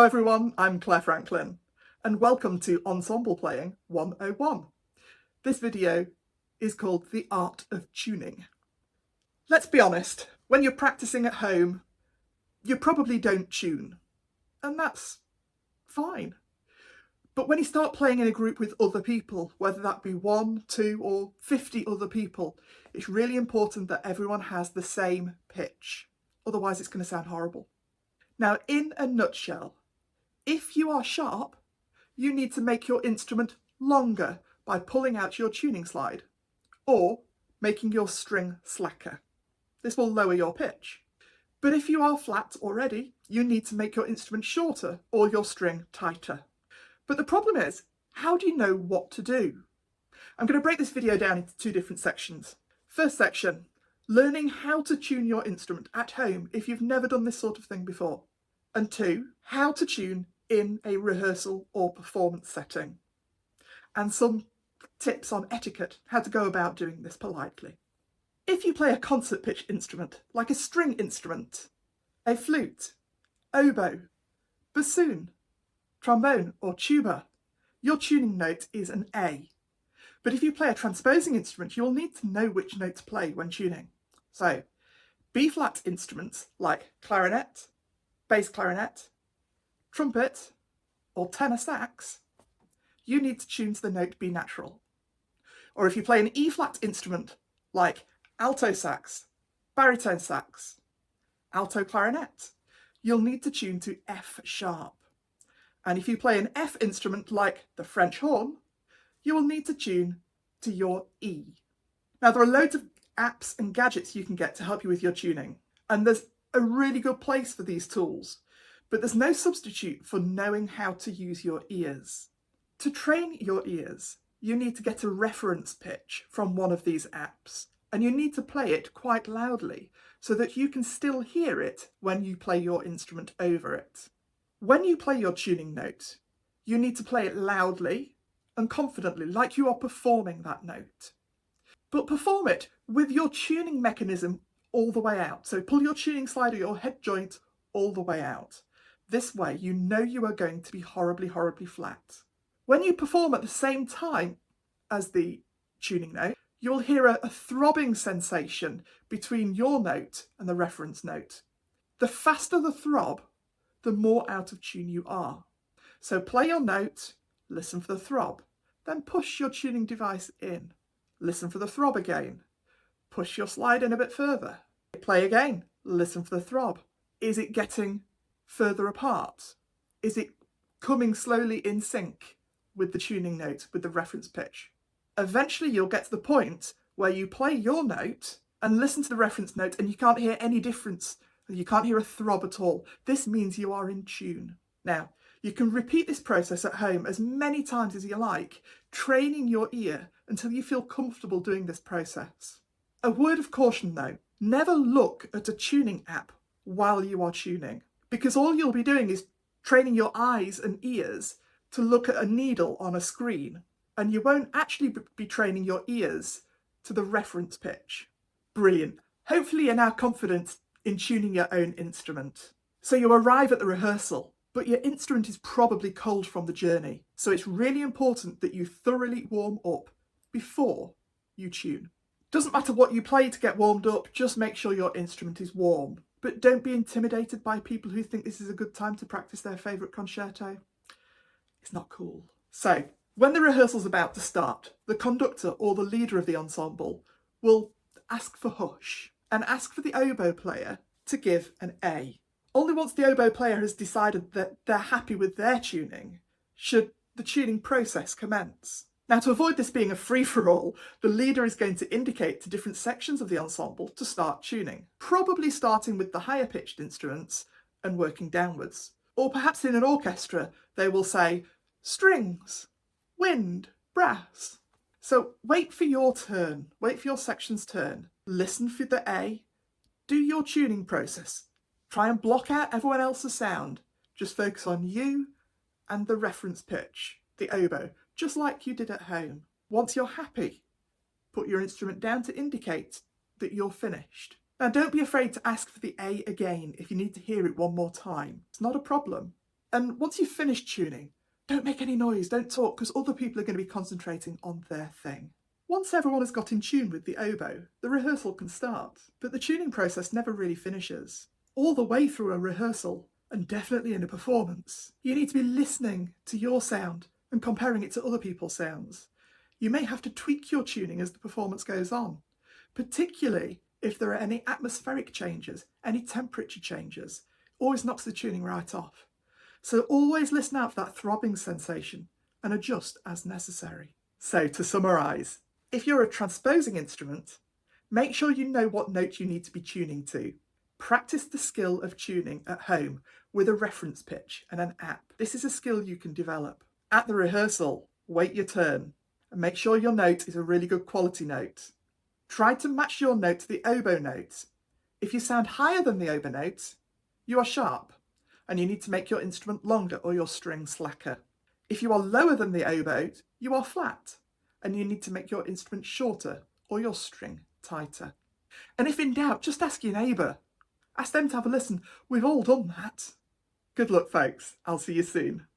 everyone, I'm Claire Franklin and welcome to Ensemble Playing 101. This video is called The Art of Tuning. Let's be honest, when you're practicing at home, you probably don't tune, and that's fine. But when you start playing in a group with other people, whether that be 1, 2 or 50 other people, it's really important that everyone has the same pitch. Otherwise it's going to sound horrible. Now, in a nutshell, if you are sharp, you need to make your instrument longer by pulling out your tuning slide or making your string slacker. This will lower your pitch. But if you are flat already, you need to make your instrument shorter or your string tighter. But the problem is, how do you know what to do? I'm going to break this video down into two different sections. First section, learning how to tune your instrument at home if you've never done this sort of thing before. And 2, how to tune in a rehearsal or performance setting. And some tips on etiquette, how to go about doing this politely. If you play a concert pitch instrument, like a string instrument, a flute, oboe, bassoon, trombone or tuba, your tuning note is an A. But if you play a transposing instrument, you'll need to know which note to play when tuning. So, B-flat instruments like clarinet, bass clarinet, trumpet or tenor sax, you need to tune to the note B natural. Or if you play an E-flat instrument like alto sax, baritone sax, alto clarinet, you'll need to tune to F sharp. And if you play an F instrument like the French horn, you will need to tune to your E. Now, there are loads of apps and gadgets you can get to help you with your tuning, and there's a really good place for these tools, but there's no substitute for knowing how to use your ears. To train your ears, you need to get a reference pitch from one of these apps, and you need to play it quite loudly so that you can still hear it when you play your instrument over it. When you play your tuning note, you need to play it loudly and confidently, like you are performing that note. But perform it with your tuning mechanism all the way out. So pull your tuning slide or your head joint all the way out. This way you know you are going to be horribly, horribly flat. When you perform at the same time as the tuning note, you'll hear a throbbing sensation between your note and the reference note. The faster the throb, the more out of tune you are. So play your note, listen for the throb, then push your tuning device in. Listen for the throb again. Push your slide in a bit further. Play again, listen for the throb. Is it getting further apart? Is it coming slowly in sync with the tuning note, with the reference pitch? Eventually you'll get to the point where you play your note and listen to the reference note and you can't hear any difference. You can't hear a throb at all. This means you are in tune. Now, you can repeat this process at home as many times as you like, training your ear until you feel comfortable doing this process. A word of caution though, never look at a tuning app while you are tuning, because all you'll be doing is training your eyes and ears to look at a needle on a screen, and you won't actually be training your ears to the reference pitch. Brilliant. Hopefully you're now confident in tuning your own instrument. So you arrive at the rehearsal, but your instrument is probably cold from the journey. So it's really important that you thoroughly warm up before you tune. Doesn't matter what you play to get warmed up, just make sure your instrument is warm. But don't be intimidated by people who think this is a good time to practice their favourite concerto. It's not cool. So, when the rehearsal's about to start, the conductor or the leader of the ensemble will ask for hush and ask for the oboe player to give an A. Only once the oboe player has decided that they're happy with their tuning should the tuning process commence. Now, to avoid this being a free-for-all, the leader is going to indicate to different sections of the ensemble to start tuning, probably starting with the higher pitched instruments and working downwards. Or perhaps in an orchestra, they will say strings, wind, brass. So wait for your turn, wait for your section's turn, listen for the A, do your tuning process. Try and block out everyone else's sound. Just focus on you and the reference pitch, the oboe, just like you did at home. Once you're happy, put your instrument down to indicate that you're finished. Now, don't be afraid to ask for the A again if you need to hear it one more time. It's not a problem. And once you've finished tuning, don't make any noise, don't talk, because other people are going to be concentrating on their thing. Once everyone has got in tune with the oboe, the rehearsal can start. But the tuning process never really finishes. All the way through a rehearsal, and definitely in a performance, you need to be listening to your sound and comparing it to other people's sounds. You may have to tweak your tuning as the performance goes on, particularly if there are any atmospheric changes, any temperature changes. Always knocks the tuning right off. So always listen out for that throbbing sensation and adjust as necessary. So to summarise, if you're a transposing instrument, make sure you know what note you need to be tuning to. Practice the skill of tuning at home with a reference pitch and an app. This is a skill you can develop. At the rehearsal, wait your turn and make sure your note is a really good quality note. Try to match your note to the oboe note. If you sound higher than the oboe note, you are sharp and you need to make your instrument longer or your string slacker. If you are lower than the oboe, you are flat and you need to make your instrument shorter or your string tighter. And if in doubt, just ask your neighbour. Ask them to have a listen. We've all done that. Good luck, folks. I'll see you soon.